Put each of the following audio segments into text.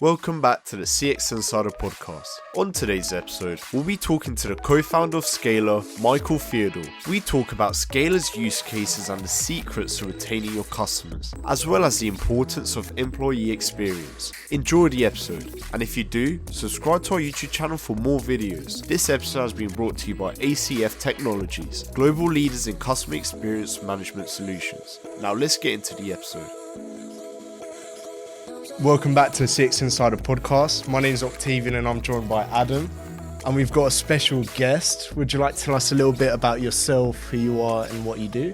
Welcome back to the CX Insider podcast. On today's episode, we'll be talking to the co-founder of Scalr, Michael Theodore. We talk about Scalr's use cases and the secrets to retaining your customers, as well as the importance of employee experience. Enjoy the episode, and if you do, subscribe to our YouTube channel for more videos. This episode has been brought to you by ACF Technologies, global leaders in customer experience management solutions. Now let's get into the episode. Welcome back to the CX Insider podcast. My name is Octavian and I'm joined by Adam. And we've got a special guest. Would you like to tell us a little bit about yourself, who you are and what you do?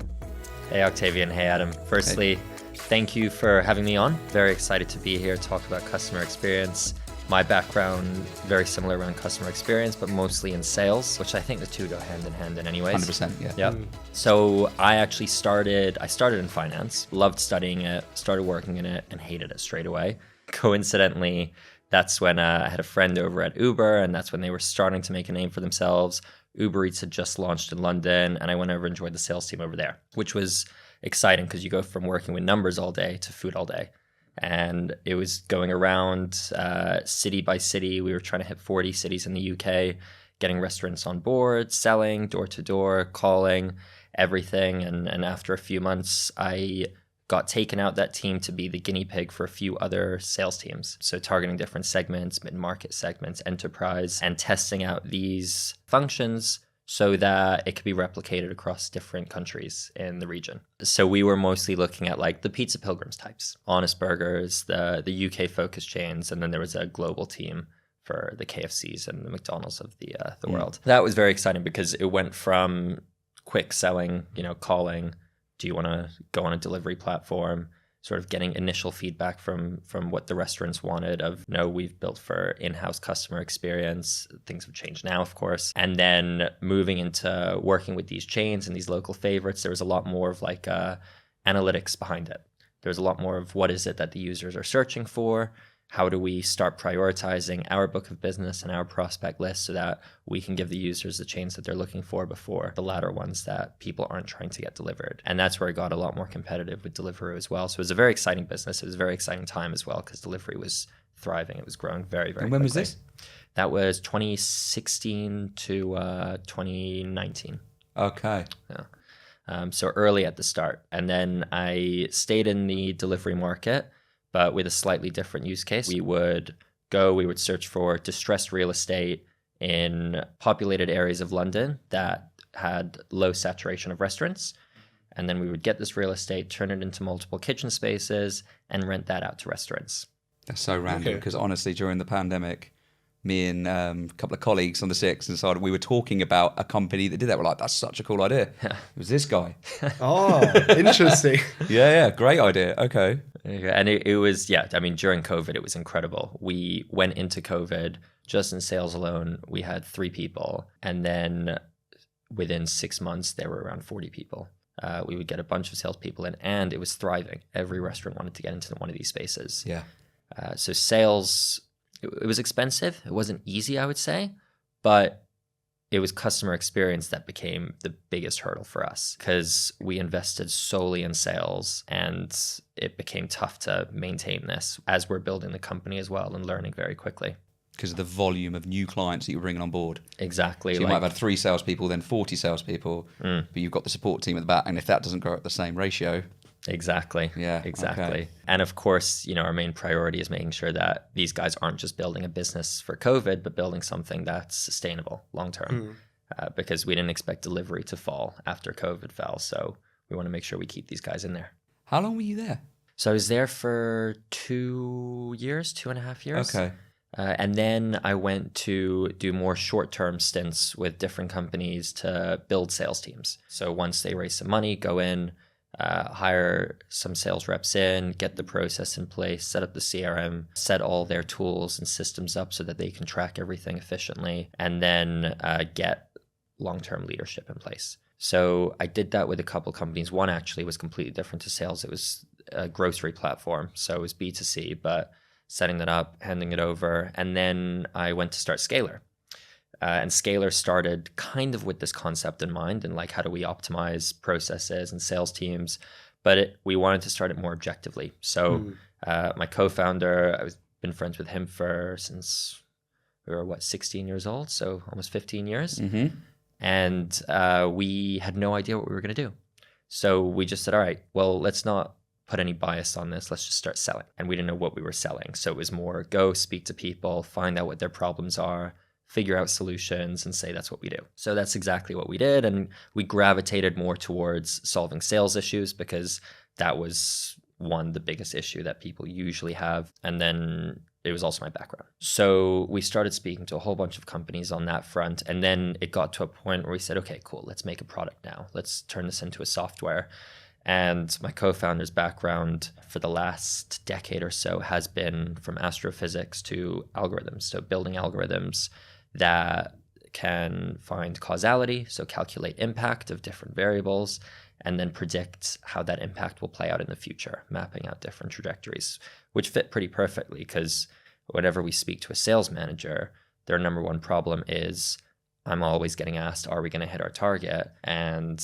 Hey Octavian, hey Adam. Firstly, Thank you for having me on. Very excited to be here to talk about customer experience. My background, very similar around customer experience, but mostly in sales, which I think the two go hand in hand in anyways. 100%, yeah. Yep. So I actually started in finance, loved studying it, started working in it, and hated it straight away. Coincidentally, that's when I had a friend over at Uber, and that's when they were starting to make a name for themselves. Uber Eats had just launched in London, and I went over and joined the sales team over there, which was exciting because you go from working with numbers all day to food all day. And it was going around city by city. We were trying to hit 40 cities in the UK, getting restaurants on board, selling door to door, calling, everything. And after a few months, I got taken out that team to be the guinea pig for a few other sales teams. So targeting different segments, mid-market segments, enterprise, and testing out these functions so that it could be replicated across different countries in the region. So we were mostly looking at like the Pizza Pilgrims types, Honest Burgers, the UK focused chains, and then there was a global team for the KFCs and the McDonald's of the world. That was very exciting because it went from quick selling, calling, do you want to go on a delivery platform, sort of getting initial feedback from what the restaurants wanted of, no, we've built for in-house customer experience. Things have changed now, of course. And then moving into working with these chains and these local favorites, there was a lot more of like analytics behind it. There was a lot more of what is it that the users are searching for? How do we start prioritizing our book of business and our prospect list so that we can give the users the chains that they're looking for before the latter ones that people aren't trying to get delivered? And that's where I got a lot more competitive with Deliveroo as well. So it was a very exciting business. It was a very exciting time as well because delivery was thriving. It was growing very, very And when quickly. was this? That was 2016 to 2019. Okay. Yeah. So early at the start. And then I stayed in the delivery market, but with a slightly different use case. We would search for distressed real estate in populated areas of London that had low saturation of restaurants. And then we would get this real estate, turn it into multiple kitchen spaces, and rent that out to restaurants. That's so random because honestly, during the pandemic, me and a couple of colleagues on the CX Insider, we were talking about a company that did that. We're like, that's such a cool idea. Yeah. It was this guy. Oh, interesting. Yeah, great idea. Okay. And it was, during COVID, it was incredible. We went into COVID, just in sales alone, we had 3 people. And then within 6 months, there were around 40 people. We would get a bunch of salespeople in, and it was thriving. Every restaurant wanted to get into one of these spaces. Yeah. So sales, it was expensive. It wasn't easy, I would say, but it was customer experience that became the biggest hurdle for us because we invested solely in sales and it became tough to maintain this as we're building the company as well and learning very quickly. Because of the volume of new clients that you're bringing on board. Exactly. So you might have had 3 salespeople, then 40 salespeople, but you've got the support team at the back. And if that doesn't grow at the same ratio. Exactly. Yeah. Exactly. Okay. And of course, our main priority is making sure that these guys aren't just building a business for COVID, but building something that's sustainable long-term. Because we didn't expect delivery to fall after COVID fell. So we want to make sure we keep these guys in there. How long were you there? So I was there for 2 years, 2.5 years. Okay. And then I went to do more short-term stints with different companies to build sales teams. So once they raise some money, go in, hire some sales reps in, get the process in place, set up the CRM, set all their tools and systems up so that they can track everything efficiently, and then get long-term leadership in place. So I did that with a couple companies. One actually was completely different to sales. It was a grocery platform. So it was B2C, but setting that up, handing it over. And then I went to start Scalr. And Scalr started kind of with this concept in mind and like, how do we optimize processes and sales teams? But we wanted to start it more objectively. So my co-founder, I was been friends with him since we were 16 years old, so almost 15 years. And we had no idea what we were going to do. So we just said, all right, well, let's not put any bias on this. Let's just start selling. And we didn't know what we were selling. So it was more go speak to people, find out what their problems are, figure out solutions, and say that's what we do. So that's exactly what we did. And we gravitated more towards solving sales issues because that was the biggest issue that people usually have. And then it was also my background. So we started speaking to a whole bunch of companies on that front. And then it got to a point where we said, okay, cool, let's make a product now. Let's turn this into a software. And my co-founder's background for the last decade or so has been from astrophysics to algorithms. So building algorithms that can find causality, so calculate impact of different variables, and then predict how that impact will play out in the future, mapping out different trajectories, which fit pretty perfectly because whenever we speak to a sales manager, their number one problem is, I'm always getting asked, are we going to hit our target? And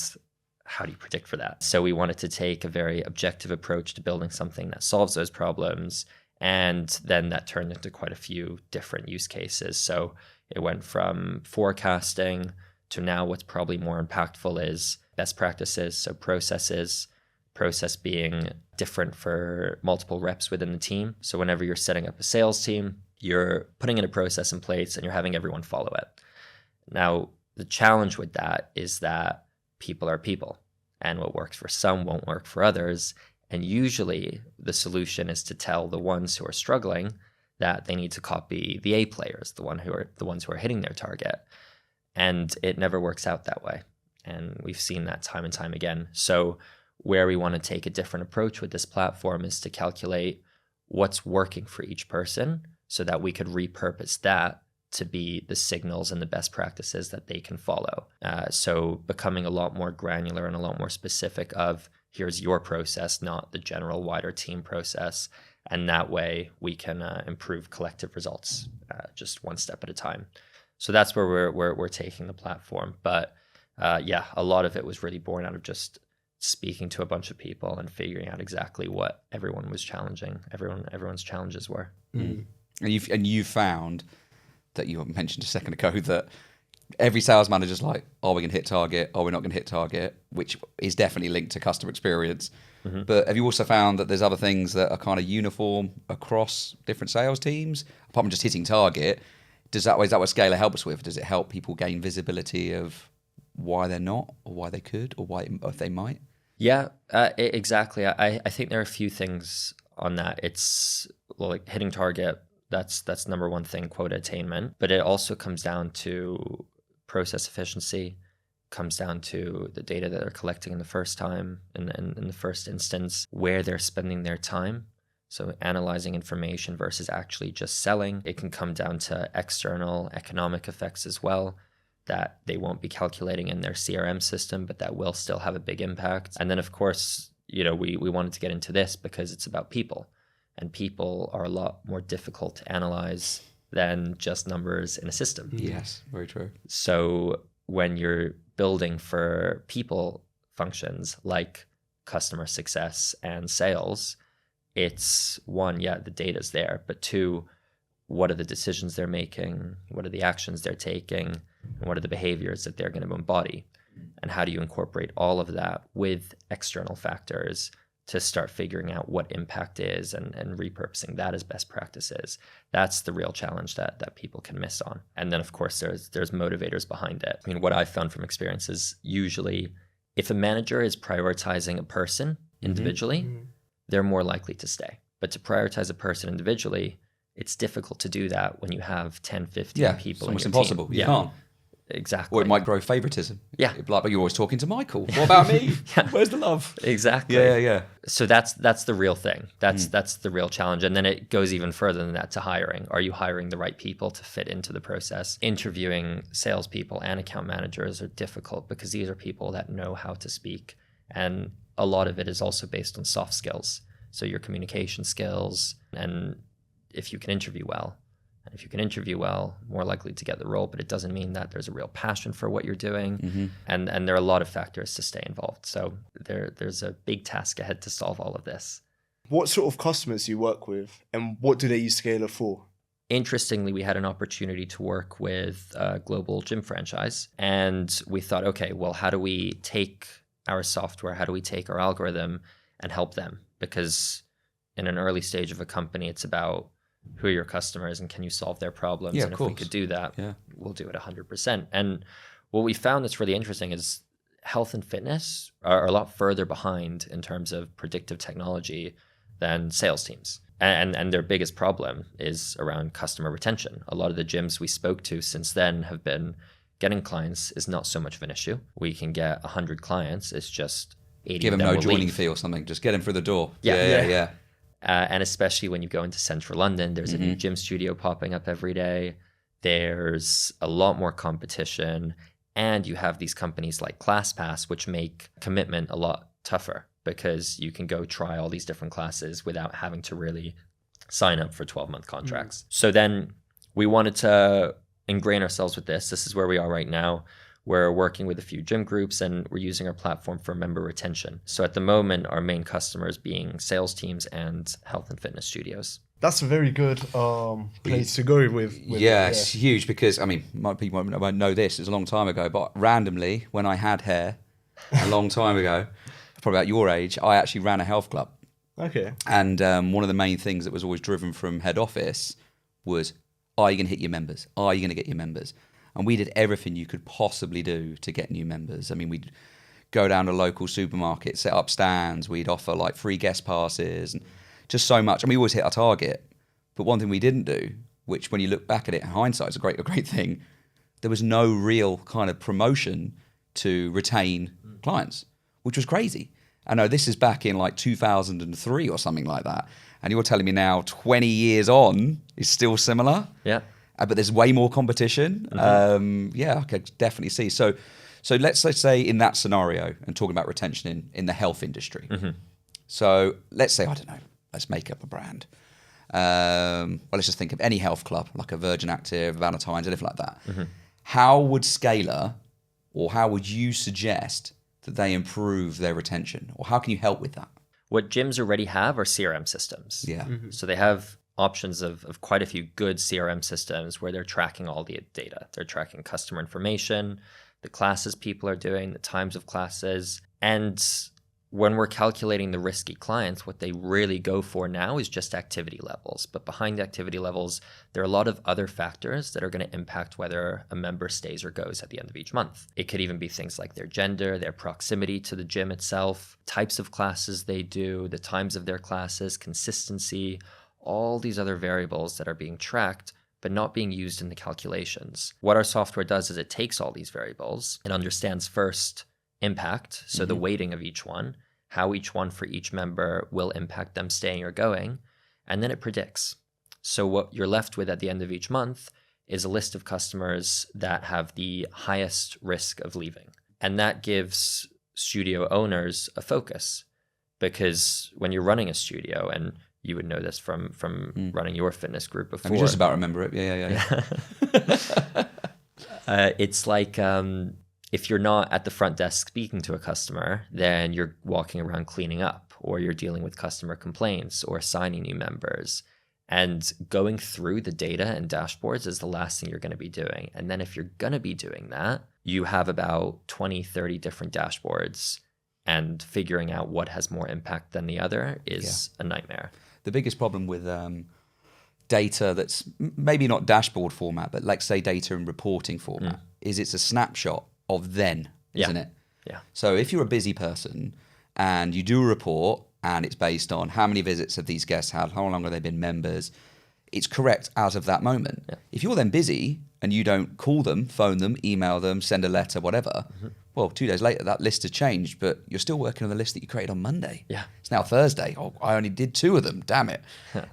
how do you predict for that? So we wanted to take a very objective approach to building something that solves those problems. And then that turned into quite a few different use cases. So it went from forecasting to now what's probably more impactful is best practices. So process being different for multiple reps within the team. So whenever you're setting up a sales team, you're putting in a process in place and you're having everyone follow it. Now, the challenge with that is that people are people, and what works for some won't work for others. And usually the solution is to tell the ones who are struggling that they need to copy the A players, the ones who are hitting their target. And it never works out that way. And we've seen that time and time again. So where we want to take a different approach with this platform is to calculate what's working for each person so that we could repurpose that to be the signals and the best practices that they can follow. So becoming a lot more granular and a lot more specific of here's your process, not the general wider team process. And that way we can improve collective results just one step at a time. So that's where we're taking the platform. But a lot of it was really born out of just speaking to a bunch of people and figuring out exactly what everyone's challenges were. And you found that you mentioned a second ago that every sales manager's like, are we going to hit target? Are we not going to hit target? Which is definitely linked to customer experience. Mm-hmm. But have you also found that there's other things that are kind of uniform across different sales teams? Apart from just hitting target, is that what Scalr helps with? Does it help people gain visibility of why they're not, or why they could, or why if they might? Yeah, exactly. I think there are a few things on that. It's like hitting target. That's number one thing, quota attainment. But it also comes down to process efficiency, comes down to the data that they're collecting in the first time, in the first instance, where they're spending their time. So analyzing information versus actually just selling. It can come down to external economic effects as well, that they won't be calculating in their CRM system, but that will still have a big impact. And then, of course, we wanted to get into this because it's about people. And people are a lot more difficult to analyze than just numbers in a system. Yes, very true. So when you're building for people functions like customer success and sales, it's one, the data's there, but two, what are the decisions they're making? What are the actions they're taking? And what are the behaviors that they're going to embody? And how do you incorporate all of that with external factors to start figuring out what impact is and repurposing that as best practices? That's the real challenge that people can miss on. And then, of course, there's motivators behind it. I mean, what I've found from experience is usually if a manager is prioritizing a person individually, they're more likely to stay. But to prioritize a person individually, it's difficult to do that when you have 10, 15 people in your team. It's impossible. You can't. Exactly. Or it might grow favoritism. Yeah. Like, but you're always talking to Michael. What about me? Where's the love? Exactly. Yeah. So that's the real thing. That's the real challenge. And then it goes even further than that to hiring. Are you hiring the right people to fit into the process? Interviewing salespeople and account managers are difficult because these are people that know how to speak. And a lot of it is also based on soft skills. So your communication skills, and if you can interview well. And if you can interview well, more likely to get the role, but it doesn't mean that there's a real passion for what you're doing. And there are a lot of factors to stay involved. So there's a big task ahead to solve all of this. what sort of customers do you work with, and what do they use Scalr for? Interestingly, we had an opportunity to work with a global gym franchise, and we thought, okay, well, how do we take our software, how do we take our algorithm and help them? Because in an early stage of a company, it's about who are your customers and can you solve their problems? Yeah, and of if we course. could do that, Yeah. we'll do it 100%. And what we found that's really interesting is health and fitness are a lot further behind in terms of predictive technology than sales teams. And their biggest problem is around customer retention. A lot of the gyms we spoke to since then have been getting clients is not so much of an issue. We can get 100 clients. It's just 80 Give of them them no will joining leave. fee or something. Just get them through the door. Yeah. Yeah. And especially when you go into central London, there's a new gym studio popping up every day. There's a lot more competition. And you have these companies like ClassPass, which make commitment a lot tougher because you can go try all these different classes without having to really sign up for 12-month contracts. So then we wanted to ingrain ourselves with this. This is where we are right now. We're working with a few gym groups and we're using our platform for member retention. So at the moment, our main customers being sales teams and health and fitness studios. That's a very good place to go with Yeah, it's huge because, I mean, people won't know this. It was a long time ago, but randomly, when I had hair a long time ago, probably about your age, I actually ran a health club. Okay. And one of the main things that was always driven from head office was, are you going to hit your members? Are you going to get your members? And we did everything you could possibly do to get new members. I mean, we'd go down to local supermarkets, set up stands. We'd offer like free guest passes and just so much. And we always hit our target. But one thing we didn't do, which when you look back at it in hindsight is a great thing, there was no real kind of promotion to retain clients, which was crazy. I know this is back in like 2003 or something like that. And you're telling me now 20 years on is still similar? Yeah. But there's way more competition. Yeah, I could definitely see. So let's say in that scenario and talking about retention in the health industry. So let's say, I don't know, let's make up a brand. Well, let's just think of any health club, like a Virgin Active, Valentine's, anything like that. How would Scalr, or how would you suggest that they improve their retention? Or how can you help with that? What gyms already have are CRM systems. Yeah. So they have options of quite a few good CRM systems where they're tracking all the data. They're tracking customer information, the classes people are doing, the times of classes. And when we're calculating the risky clients, what they really go for now is just activity levels. But behind the activity levels, there are a lot of other factors that are going to impact whether a member stays or goes at the end of each month. It could even be things like their gender, their proximity to the gym itself, types of classes they do, the times of their classes, consistency, all these other variables that are being tracked but not being used in the calculations. What our software does is it takes all these variables. It understands first impact, so the weighting of each one, how each one for each member will impact them staying or going, and then it predicts. So what you're left with at the end of each month is a list of customers that have the highest risk of leaving. And that gives studio owners a focus, because when you're running a studio, and you would know this from running your fitness group before. I just about remember it. Yeah. It's like if you're not at the front desk speaking to a customer, then you're walking around cleaning up, or you're dealing with customer complaints or assigning new members. And going through the data and dashboards is the last thing you're going to be doing. And then if you're going to be doing that, you have about 20, 30 different dashboards, and figuring out what has more impact than the other is a nightmare. The biggest problem with data that's maybe not dashboard format, but like say data in reporting format, is it's a snapshot of then, isn't it? Yeah. So if you're a busy person and you do a report and it's based on how many visits have these guests had, how long have they been members, it's correct as of that moment. Yeah. If you're then busy and you don't call them, phone them, email them, send a letter, whatever, well, 2 days later, that list has changed, but you're still working on the list that you created on Monday. Yeah. It's now Thursday. Oh, I only did 2 of them. Damn it.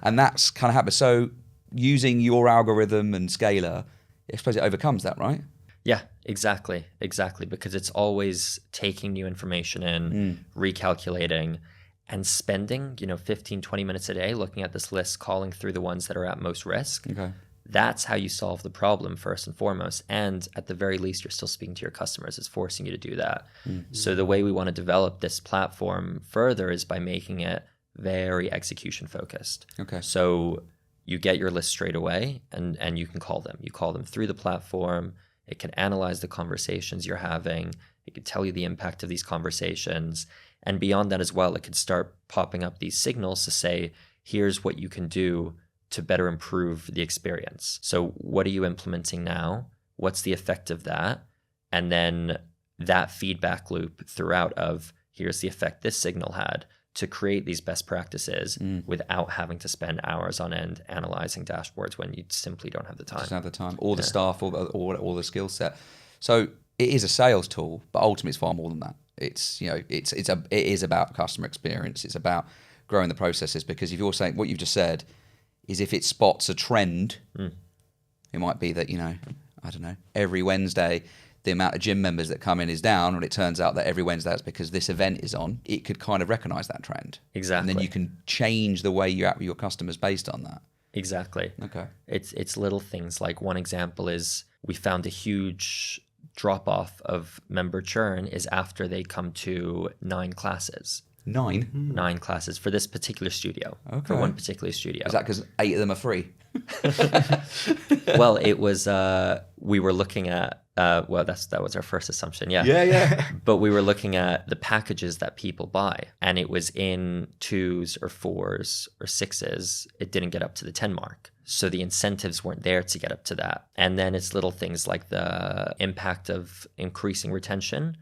And that's kind of happened. So using your algorithm and Scalr, I suppose it overcomes that, right? Yeah, exactly. Because it's always taking new information in, recalculating, and spending, 15, 20 minutes a day looking at this list, calling through the ones that are at most risk. Okay. That's how you solve the problem first and foremost. And at the very least, you're still speaking to your customers. It's forcing you to do that. So the way we want to develop this platform further is by making it very execution focused. Okay. So you get your list straight away, and you can call them. You call them through the platform. It can analyze the conversations you're having. It can tell you the impact of these conversations. And beyond that as well, it could start popping up these signals to say, here's what you can do to better improve the experience. So what are you implementing now? What's the effect of that? And then that feedback loop throughout of, here's the effect this signal had, to create these best practices without having to spend hours on end analyzing dashboards when you simply don't have the time. Just don't have the time, or the staff, or the skill set. So it is a sales tool, but ultimately it's far more than that. It's, you know, it is about customer experience. It's about growing the processes, because if you're saying what you've just said is, if it spots a trend, it might be that, you know, I don't know, every Wednesday the amount of gym members that come in is down, and it turns out that every Wednesday it's because this event is on. It could kind of recognize that trend. Exactly. And then you can change the way you act with your customers based on that. Exactly. Okay. It's little things. Like, one example is, we found a huge drop off of member churn is after they come to 9 classes. 9? 9 classes for this particular studio. Okay. For one particular studio. Is that because 8 of them are free? Well, it was, we were looking at, well, that was our first assumption, yeah. Yeah. But we were looking at the packages that people buy, and it was in 2s or 4s or 6s. It didn't get up to the 10 mark. So the incentives weren't there to get up to that. And then it's little things like the impact of increasing retention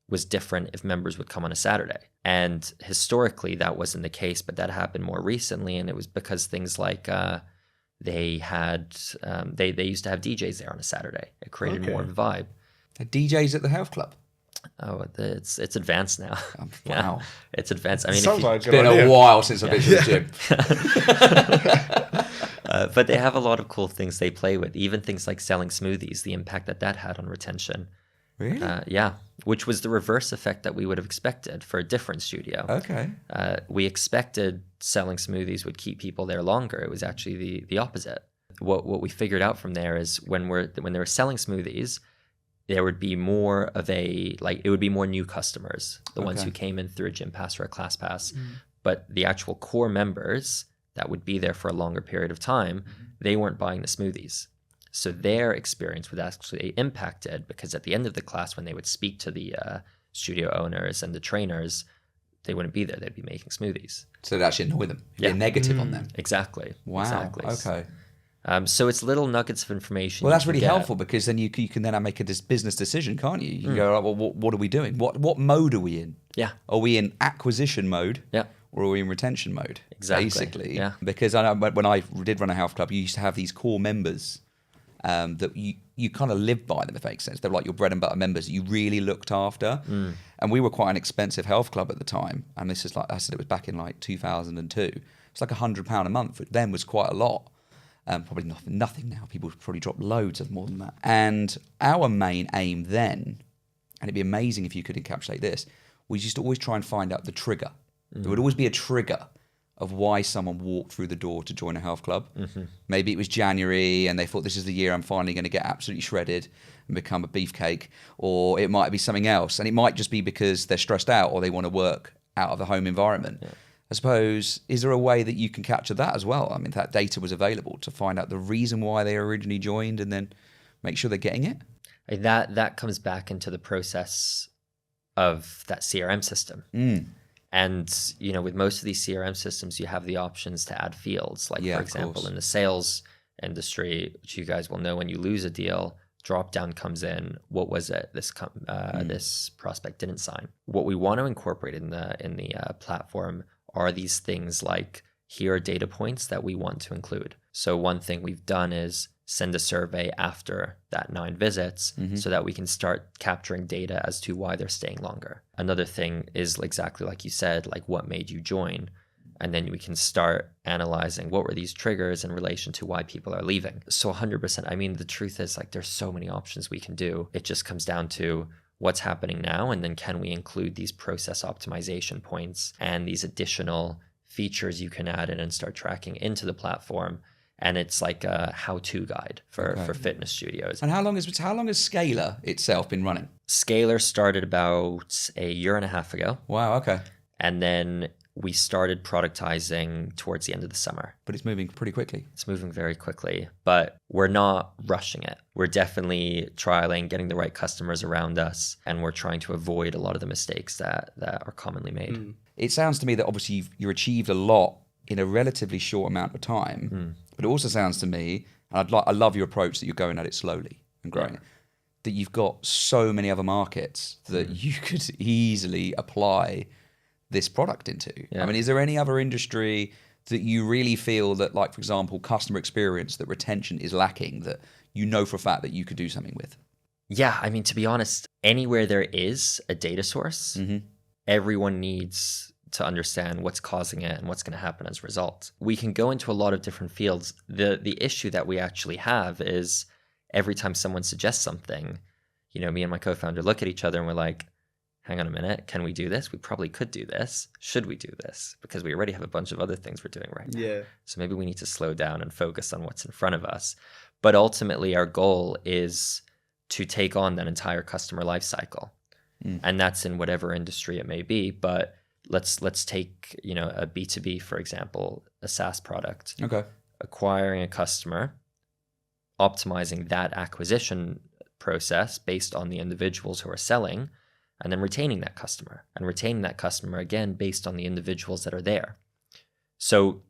was different if members would come on a Saturday. And historically, that wasn't the case, but that happened more recently. And it was because things like they had, they used to have DJs there on a Saturday. It created more of a vibe. DJs at the health club? Oh, it's advanced now. Wow. Yeah, it's advanced. I mean, Sounds like a It's good been idea. a while since I've been to the gym. but they have a lot of cool things they play with, even things like selling smoothies, the impact that had on retention. Really? Yeah, which was the reverse effect that we would have expected for a different studio. Okay. We expected selling smoothies would keep people there longer. It was actually the opposite. What we figured out from there is when they were selling smoothies, there would be more of it would be more new customers, the ones who came in through a gym pass or a class pass. But the actual core members that would be there for a longer period of time, they weren't buying the smoothies. So their experience was actually impacted, because at the end of the class, when they would speak to the studio owners and the trainers, they wouldn't be there. They'd be making smoothies. So it actually annoy them. Be negative on them. Exactly. Wow. Exactly. Okay. So it's little nuggets of information. Well, that's you can really get. helpful, because then you can then make a business decision, can't you? You can go, well, what are we doing? What mode are we in? Yeah. Are we in acquisition mode? Yeah. Or are we in retention mode? Exactly. Basically. Yeah. Because I know when I did run a health club, you used to have these core members that you kind of lived by them, if that makes sense. They're like your bread and butter members that you really looked after. And we were quite an expensive health club at the time. And this is, like I said, it was back in like 2002. It's like £100 a month. But then was quite a lot. Probably nothing now. People probably drop loads of more than that. And our main aim then, and it'd be amazing if you could encapsulate this, we used to always try and find out the trigger. There would always be a trigger of why someone walked through the door to join a health club. Maybe it was January and they thought, this is the year I'm finally going to get absolutely shredded and become a beefcake. Or it might be something else. And it might just be because they're stressed out or they want to work out of the home environment. Yeah. I suppose, is there a way that you can capture that as well? I mean, that data was available to find out the reason why they originally joined and then make sure they're getting it? That comes back into the process of that CRM system. And, you know, with most of these CRM systems, you have the options to add fields. Like, for example, in the sales industry, which you guys will know, when you lose a deal, drop down comes in. What was it? This prospect didn't sign. What we want to incorporate in the platform are these things like, here are data points that we want to include. So one thing we've done is send a survey after that 9 visits so that we can start capturing data as to why they're staying longer. Another thing is exactly like you said, like, what made you join? And then we can start analyzing what were these triggers in relation to why people are leaving. So 100%, I mean, the truth is, like, there's so many options we can do. It just comes down to what's happening now, and then can we include these process optimization points and these additional features you can add in and start tracking into the platform. And it's like a how-to guide for fitness studios. And how long has Scalr itself been running? Scalr started about a year and a half ago. Wow, okay. And then we started productizing towards the end of the summer. But it's moving pretty quickly. It's moving very quickly, but we're not rushing it. We're definitely trialing, getting the right customers around us, and we're trying to avoid a lot of the mistakes that are commonly made. It sounds to me that obviously you've achieved a lot in a relatively short amount of time, but it also sounds to me, and I love your approach that you're going at it slowly and growing it, that you've got so many other markets that you could easily apply this product into. Yeah. I mean, is there any other industry that you really feel that, like, for example, customer experience, that retention is lacking, that you know for a fact that you could do something with? Yeah, I mean, to be honest, anywhere there is a data source, everyone needs to understand what's causing it and what's going to happen as a result. We can go into a lot of different fields. The issue that we actually have is every time someone suggests something, me and my co-founder look at each other and we're like, hang on a minute, can we do this? We probably could do this. Should we do this? Because we already have a bunch of other things we're doing right now. Yeah. So maybe we need to slow down and focus on what's in front of us. But ultimately, our goal is to take on that entire customer life cycle. And that's in whatever industry it may be. But let's take, a B2B, for example, a SaaS product. Okay. Acquiring a customer, optimizing that acquisition process based on the individuals who are selling, and then retaining that customer again based on the individuals that are there. So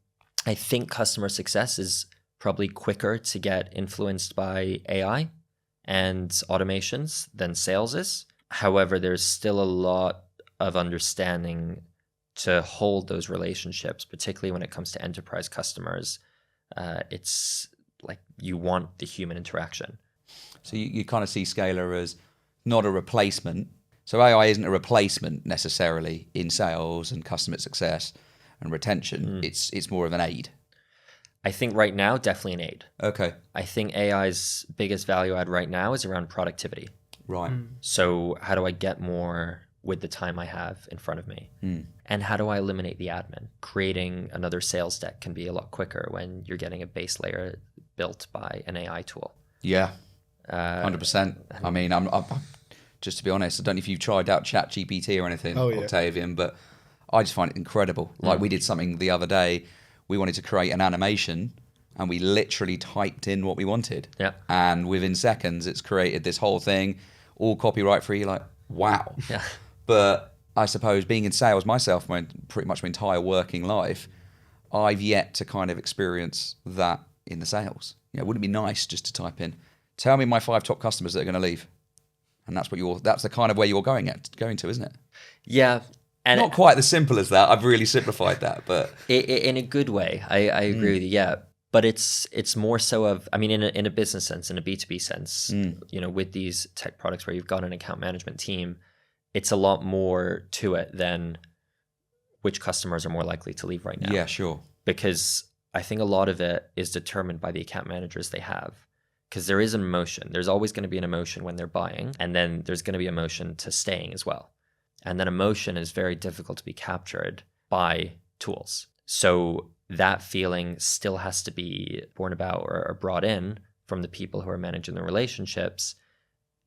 I think customer success is probably quicker to get influenced by AI and automations than sales is. However, there's still a lot of understanding to hold those relationships, particularly when it comes to enterprise customers. It's like you want the human interaction. So you kind of see Scalr as not a replacement. So AI isn't a replacement necessarily in sales and customer success and retention. It's more of an aid. I think right now, definitely an aid. Okay. I think AI's biggest value add right now is around productivity. Right. So how do I get more with the time I have in front of me? And how do I eliminate the admin? Creating another sales deck can be a lot quicker when you're getting a base layer built by an AI tool. Yeah. 100%. I mean, I'm just to be honest, I don't know if you've tried out ChatGPT or anything, Octavian, but I just find it incredible. Like we did something the other day, we wanted to create an animation and we literally typed in what we wanted. Yeah. And within seconds, it's created this whole thing, all copyright free, like, wow. Yeah. But I suppose being in sales myself, pretty much my entire working life, I've yet to kind of experience that in the sales. Wouldn't it be nice just to type in, tell me my 5 top customers that are going to leave? And that's the kind of way you're going to, isn't it? Yeah. And not quite as simple as that. I've really simplified that, but in a good way. I agree with you. Yeah. But it's more so of, I mean, in a business sense, in a B2B sense, with these tech products where you've got an account management team, it's a lot more to it than which customers are more likely to leave right now. Yeah, sure. Because I think a lot of it is determined by the account managers they have. Because there is an emotion. There's always going to be an emotion when they're buying. And then there's going to be emotion to staying as well. And that emotion is very difficult to be captured by tools. So that feeling still has to be borne about or brought in from the people who are managing the relationships.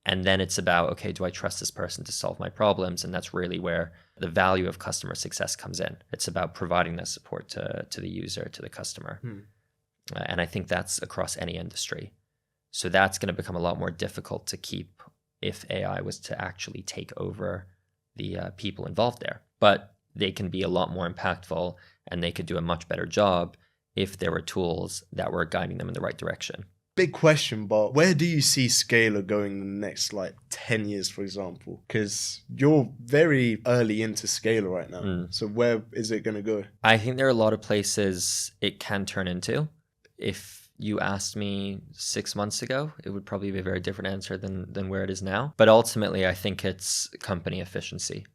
And then it's about, okay, do I trust this person to solve my problems? And that's really where the value of customer success comes in. It's about providing that support to the user, to the customer. And I think that's across any industry. So that's going to become a lot more difficult to keep if AI was to actually take over the people involved there. But they can be a lot more impactful and they could do a much better job if there were tools that were guiding them in the right direction. Big question, but where do you see Scalr going in the next 10 years, for example? Because you're very early into Scalr right now. So where is it going to go? I think there are a lot of places it can turn into. If you asked me 6 months ago, it would probably be a very different answer than where it is now. But ultimately, I think it's company efficiency.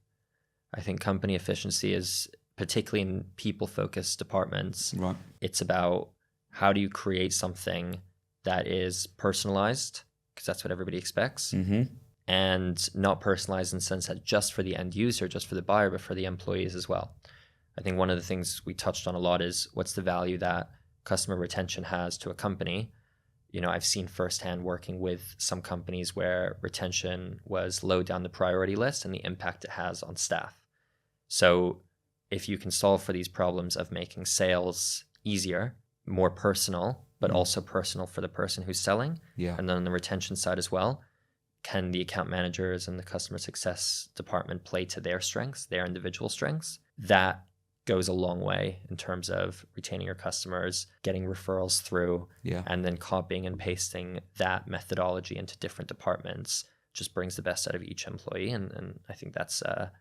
I think company efficiency is, particularly in people-focused departments, right. It's about how do you create something that is personalized, because that's what everybody expects, and not personalized in the sense that just for the end user, just for the buyer, but for the employees as well. I think one of the things we touched on a lot is what's the value that customer retention has to a company. I've seen firsthand working with some companies where retention was low down the priority list and the impact it has on staff. So if you can solve for these problems of making sales easier, more personal, but also personal for the person who's selling, and then on the retention side as well, can the account managers and the customer success department play to their strengths, their individual strengths? That goes a long way in terms of retaining your customers, getting referrals through, and then copying and pasting that methodology into different departments just brings the best out of each employee. And I think that's a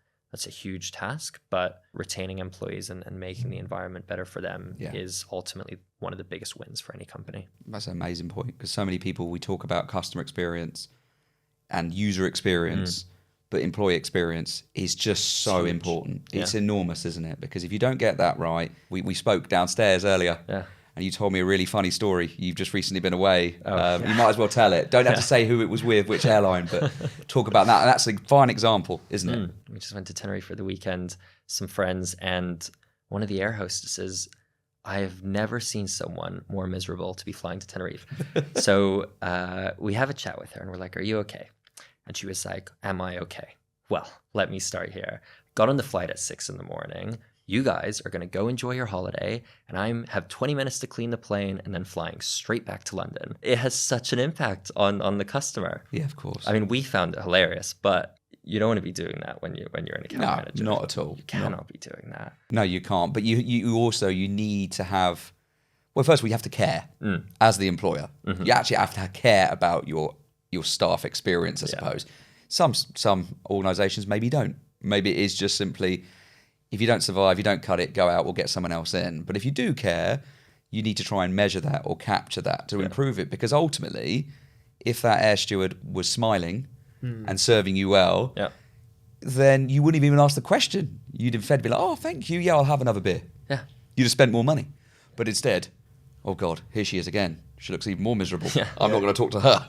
huge task, but retaining employees and making the environment better for them is ultimately one of the biggest wins for any company. That's an amazing point, because so many people, we talk about customer experience and user experience, but employee experience is just so important. It's enormous, isn't it? Because if you don't get that right, we spoke downstairs earlier, and you told me a really funny story. You've just recently been away. You might as well tell it. Don't have to say who it was with, which airline, but talk about that. And that's a fine example, isn't it? We just went to Tenerife for the weekend, some friends, and one of the air hostesses, I have never seen someone more miserable to be flying to Tenerife. So we have a chat with her and we're like, "Are you okay?" And she was like, "Am I okay? Well, let me start here. Got on the flight at 6 a.m. You guys are going to go enjoy your holiday, and I have 20 minutes to clean the plane and then flying straight back to London." It has such an impact on the customer. Yeah, of course. I mean, we found it hilarious, but you don't want to be doing that when you're an account manager. No, not at all. You cannot be doing that. No, you can't. But you also need to have, well, first of all, you have to care as the employer. You actually have to care about your staff experience, I suppose. Some organisations maybe don't. Maybe it is just simply, if you don't survive, you don't cut it, go out, we'll get someone else in. But if you do care, you need to try and measure that or capture that to improve it. Because ultimately, if that air steward was smiling and serving you well, then you wouldn't have even asked the question. You'd have fed, be like, "Oh, thank you. Yeah, I'll have another beer." Yeah. You'd have spent more money. But instead, "Oh God, here she is again. She looks even more miserable. I'm not going to talk to her."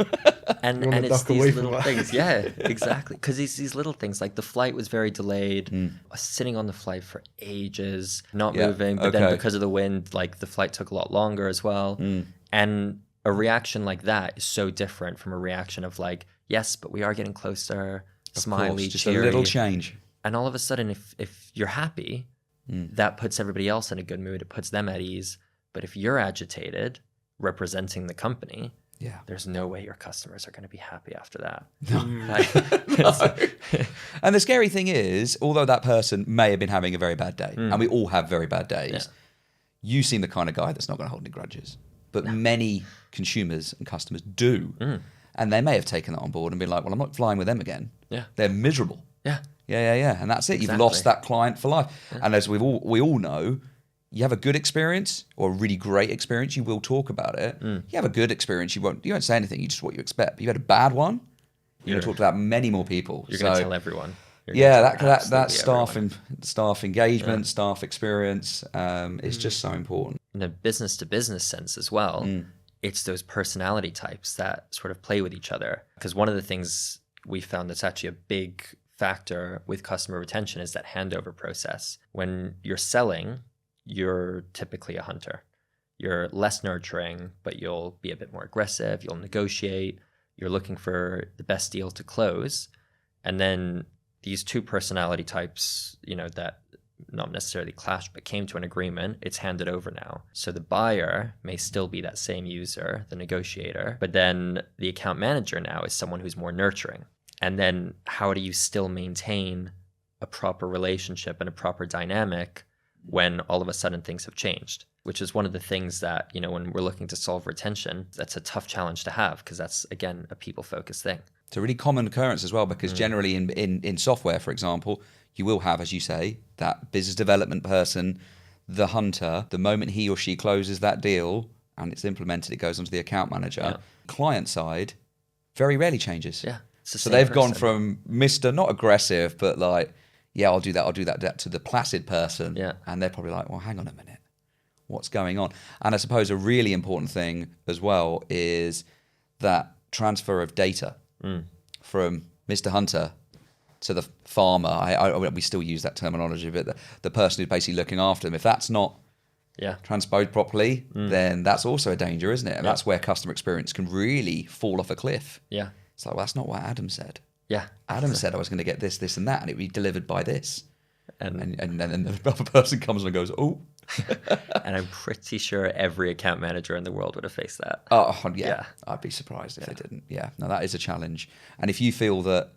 And it's these little things. Yeah, exactly. Because these little things, like the flight was very delayed, sitting on the flight for ages, not moving. But then because of the wind, like the flight took a lot longer as well. And a reaction like that is so different from a reaction of like, "Yes, but we are getting closer," smiley, just cheery. a little change. And all of a sudden, if you're happy, that puts everybody else in a good mood. It puts them at ease. But if you're agitated, representing the company, there's no way your customers are going to be happy after that. No. And the scary thing is, although that person may have been having a very bad day, and we all have very bad days, you seem the kind of guy that's not going to hold any grudges. But many consumers and customers do. And they may have taken that on board and been like, "Well, I'm not flying with them again." They're miserable. Yeah. And that's it. You've lost that client for life. And as we all know, you have a good experience or a really great experience, you will talk about it. You have a good experience, you won't say anything, you just what you expect. But you had a bad one, you're going to talk to that many more people. You're going to tell everyone. That staff engagement, staff experience is just so important. In a business to business sense as well, it's those personality types that sort of play with each other. Because one of the things we found that's actually a big factor with customer retention is that handover process. When you're selling, you're typically a hunter. You're less nurturing, but you'll be a bit more aggressive. You'll negotiate. You're looking for the best deal to close. And then these two personality types, that not necessarily clashed, but came to an agreement, it's handed over now. So the buyer may still be that same user, the negotiator, but then the account manager now is someone who's more nurturing. And then how do you still maintain a proper relationship and a proper dynamic when all of a sudden things have changed? Which is one of the things that, when we're looking to solve retention, that's a tough challenge to have, because that's, again, a people-focused thing. It's a really common occurrence as well, because generally in software, for example, you will have, as you say, that business development person, the hunter. The moment he or she closes that deal and it's implemented, it goes onto the account manager. Client side very rarely changes. So they've gone from Mr. not aggressive, but like, I'll do that, to the placid person. And they're probably like, well, hang on a minute, what's going on? And I suppose a really important thing as well is that transfer of data from Mr. Hunter to the farmer. We still use that terminology, but the person who's basically looking after them, if that's not transposed properly, then that's also a danger, isn't it? And that's where customer experience can really fall off a cliff. It's like, well, that's not what Adam said. Adam said I was going to get this, this, and that, and it would be delivered by this. And then the other person comes and goes, oh. and I'm pretty sure every account manager in the world would have faced that. Oh, yeah. I'd be surprised if they didn't. Yeah, no, that is a challenge. And if you feel that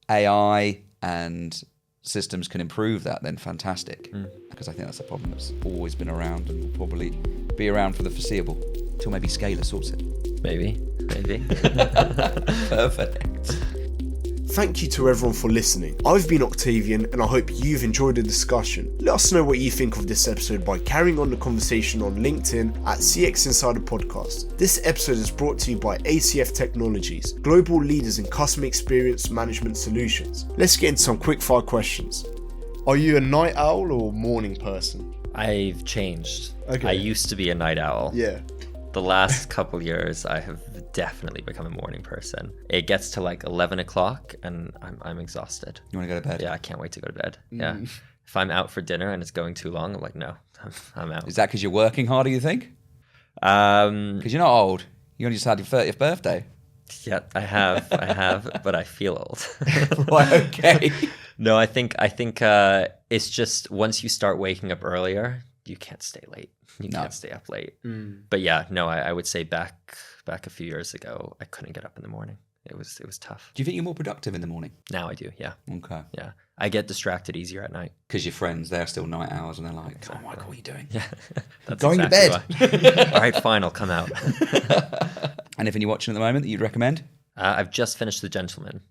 AI and systems can improve that, then fantastic. Because I think that's a problem that's always been around and will probably be around for the foreseeable. Till maybe Scalr sorts it. Maybe. Perfect. Thank you to everyone for listening. I've been Octavian and I hope you've enjoyed the discussion. Let us know what you think of this episode by carrying on the conversation on LinkedIn at CX Insider Podcast. This episode is brought to you by ACF Technologies, global leaders in customer experience management solutions. Let's get into some quick-fire questions. Are you a night owl or morning person? I've changed. Okay. I used to be a night owl. Yeah. The last couple years, I have definitely become a morning person. It gets to like 11 o'clock and I'm exhausted. You want to go to bed? Yeah, I can't wait to go to bed. Yeah. If I'm out for dinner and it's going too long, I'm like, no, I'm out. Is that because you're working harder, you think? Um, Because you're not old. You only just had your 30th birthday. yeah, I have, but I feel old. Right, okay. No, I think it's just once you start waking up earlier, you can't stay late. You can't stay up late. But yeah, no, I would say back a few years ago, I couldn't get up in the morning. It was tough. Do you think you're more productive in the morning? Now I do, yeah. Okay. Yeah. I get distracted easier at night. Because your friends, they're still night owls and they're like, oh, Michael, what are you doing? Yeah. That's Going to bed. All right, fine, I'll come out. Anything you're watching at the moment that you'd recommend? I've just finished The Gentleman.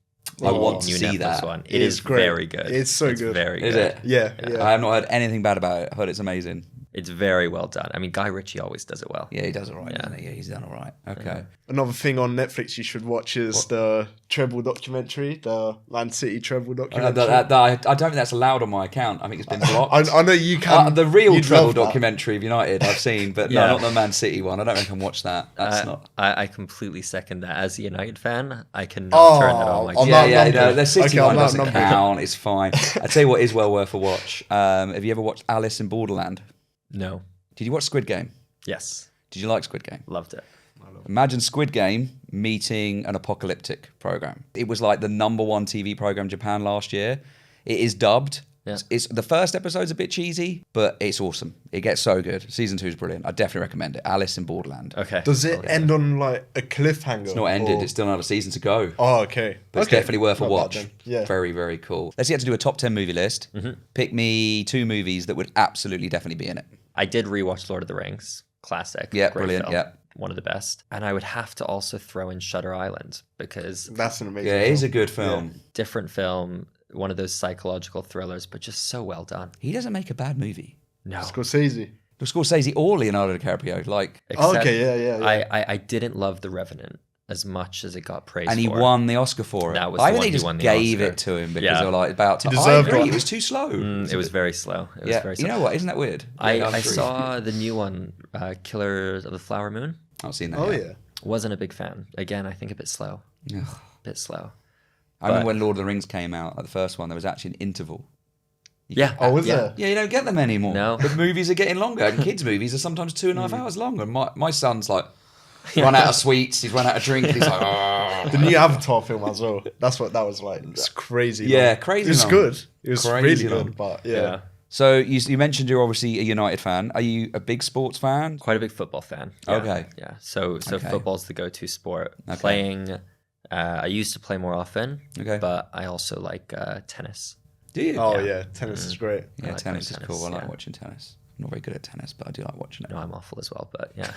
I want to New see Netflix that. one. It is great. very good. It's so good. Very Is good. it? Yeah. I have not heard anything bad about it. I've heard it's amazing. It's very well done. I mean, Guy Ritchie always does it well. Yeah, he does all right, doesn't he? Yeah, he's done all right. Okay. Another thing on Netflix you should watch is the treble documentary, the Man City treble documentary. I don't think that's allowed on my account. I think it's been blocked. I know you can. The real you'd treble love that. documentary of United I've seen, but Yeah. no, not the Man City one. I don't think I can watch that. That's not... I completely second that. As a United fan, I cannot turn that on. Like, I'm Yeah, not numbered. the City Okay, one I'm not doesn't numbered. count. It's fine. I tell you what is well worth a watch. Have you ever watched Alice in Borderland? no. Did you watch Squid Game? Yes. Did you like Squid Game? Loved it. Imagine Squid Game meeting an apocalyptic program. It was like the #1 TV program in Japan last year. It is dubbed. Yeah. It's the first episode's a bit cheesy, but it's awesome. It gets so good. Season 2 is brilliant. I definitely recommend it. Alice in Borderland. Okay. Does it end on like a cliffhanger? It's not ended. or- It's still another season to go. Oh, okay. But it's definitely worth a Not bad watch. then. Yeah. Very, very cool. Let's get to do a top 10 movie list. Pick me 2 movies that would absolutely definitely be in it. I did rewatch Lord of the Rings. Classic. Yeah, Great brilliant, film. yeah. One of the best. And I would have to also throw in Shutter Island because That's an amazing. Yeah, it is a film. good film. different film, one of those psychological thrillers, but just so well done. He doesn't make a bad movie. No. Scorsese. Scorsese or Leonardo DiCaprio. Like, Oh, Except okay, yeah. I didn't love The Revenant as much as it got praised and he for. won the Oscar for it. That was I the think one they he just won the gave Oscar. it to him because Yeah. they were like about to. He deserved I agree, it. it was too slow. It was very slow. It was very You slow. know what? Isn't that weird? I agree. saw the new one, Killers of the Flower Moon. I've seen that. Oh yeah. yeah. Wasn't a big fan. Again, I think a bit slow. Ugh. Bit slow. I remember when Lord of the Rings came out, like the first one, there was actually an interval. Yeah. Oh, was yeah. there? Yeah, you don't get them anymore. No. The movies are getting longer. And kids' movies are sometimes 2.5 hours longer. And my son's like, run out of sweets, he's run out of drink, and he's like, oh. The new Avatar film as well. That's what that was like. It's crazy. Yeah, long. crazy It was long. good. It was Crazy really long. good. But Yeah. yeah. So you mentioned you're obviously a United fan. Are you a big sports fan? Quite a big football fan. Yeah. Okay. Yeah. So Okay. football's the go-to sport. Okay. Playing, I used to play more often. Okay. But I also like tennis. Do you? Oh Yeah. yeah. Tennis is great. Yeah, like tennis playing is cool. I tennis, like yeah. watching tennis. I'm not very good at tennis, but I do like watching it. No, I'm awful as well, but yeah.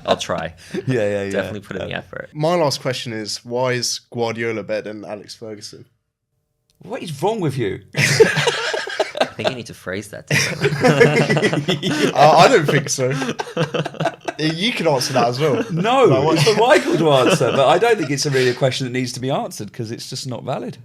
I'll try. Yeah. Definitely put in the effort. My last question is: why is Guardiola better than Alex Ferguson? What is wrong with you? I think you need to phrase that differently. I don't think so. You can answer that as well. No, Like, what- it's for Michael to answer, but I don't think it's really a question that needs to be answered because it's just not valid.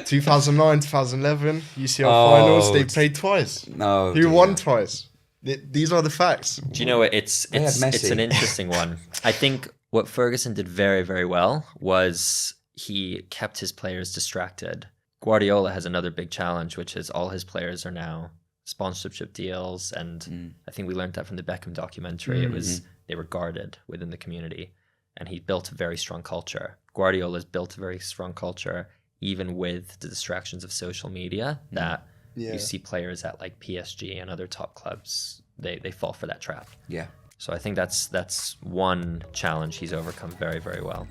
2009, 2011 UCL Oh, finals. They played twice. No. Who dear. won twice? These are the facts. Do you know what? It's had it's Messi. an interesting one. I think what Ferguson did very, very well was he kept his players distracted. Guardiola has another big challenge, which is all his players are now sponsorship deals, and I think we learned that from the Beckham documentary. It was they were guarded within the community, and he built a very strong culture. Guardiola's built a very strong culture even with the distractions of social media, that Yeah. you see players at like PSG and other top clubs, they fall for that trap. Yeah. So I think that's one challenge he's overcome very, very well.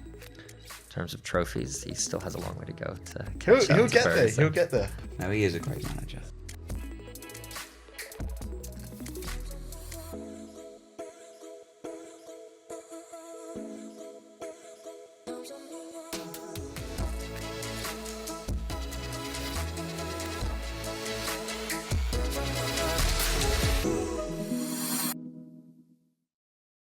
In terms of trophies, he still has a long way to go to catch up He'll to get there. Ferguson. He'll get there. No, he is a great manager.